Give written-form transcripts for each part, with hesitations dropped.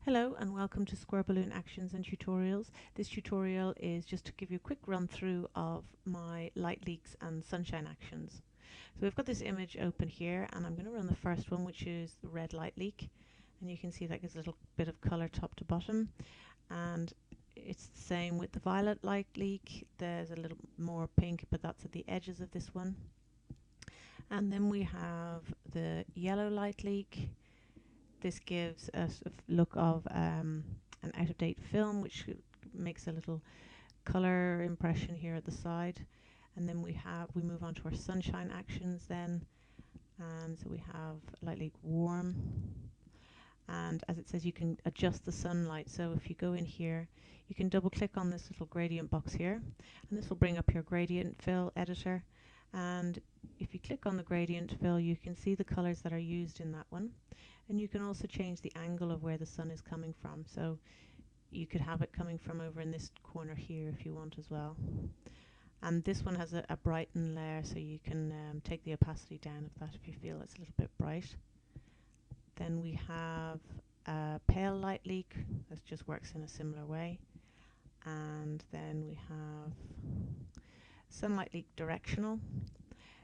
Hello and welcome to Square Balloon Actions and Tutorials. This tutorial is just to give you a quick run through of my light leaks and sunshine actions. So we've got this image open here and I'm going to run the first one, which is the red light leak, and you can see that gives a little bit of color top to bottom, and it's the same with the violet light leak. There's a little more pink, but that's at the edges of this one. And then we have the yellow light leak. This gives us a look of an out-of-date film, which makes a little color impression here at the side. And then we move on to our sunshine actions then. And so we have light leak warm. And as it says, you can adjust the sunlight. So if you go in here, you can double click on this little gradient box here, and this will bring up your gradient fill editor. And if you click on the gradient fill, you can see the colors that are used in that one. And you can also change the angle of where the sun is coming from. So you could have it coming from over in this corner here if you want as well. And this one has a brighten layer, so you can take the opacity down of that if you feel it's a little bit bright. Then we have a pale light leak. This just works in a similar way. And then we have sunlight leak directional.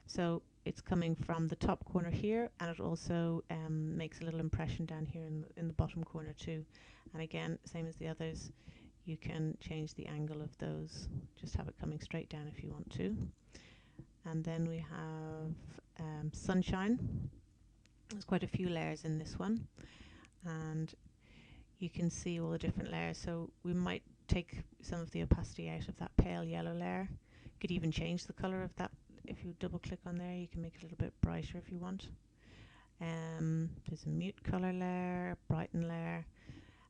So it's coming from the top corner here, and it also makes a little impression down here in the bottom corner too. And again, same as the others, you can change the angle of those. Just have it coming straight down if you want to. And then we have sunshine. There's quite a few layers in this one, and you can see all the different layers. So we might take some of the opacity out of that pale yellow layer. You could even change the color of that. If you double click on there, you can make it a little bit brighter if you want. There's a mute color layer, brighten layer,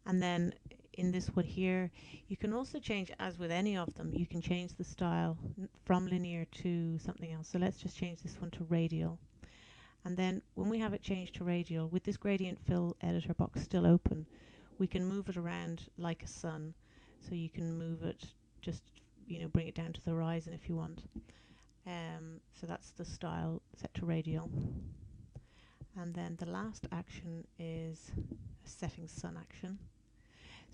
and then in this one here, you can also change, as with any of them, you can change the style from linear to something else. So let's just change this one to radial. And then when we have it changed to radial, with this gradient fill editor box still open, we can move it around like a sun. So you can move it, just bring it down to the horizon if you want. So that's the style set to radial. And then the last action is a setting sun action.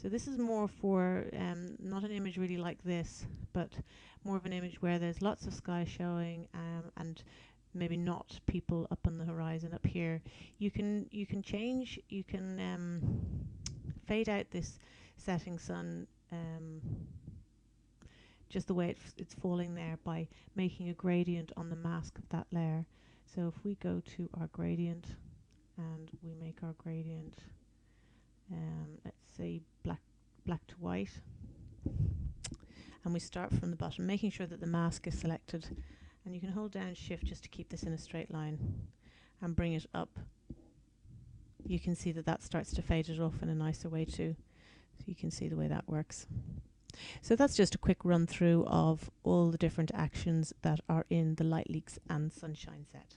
So this is more for not an image really like this, but more of an image where there's lots of sky showing and maybe not people up on the horizon up here. You can fade out this setting sun just the way it's falling there by making a gradient on the mask of that layer. So if we go to our gradient and we make our gradient, let's say black to white, and we start from the bottom, making sure that the mask is selected, and you can hold down shift just to keep this in a straight line and bring it up. You can see that starts to fade it off in a nicer way too. So you can see the way that works. So that's just a quick run through of all the different actions that are in the light leaks and sunshine set.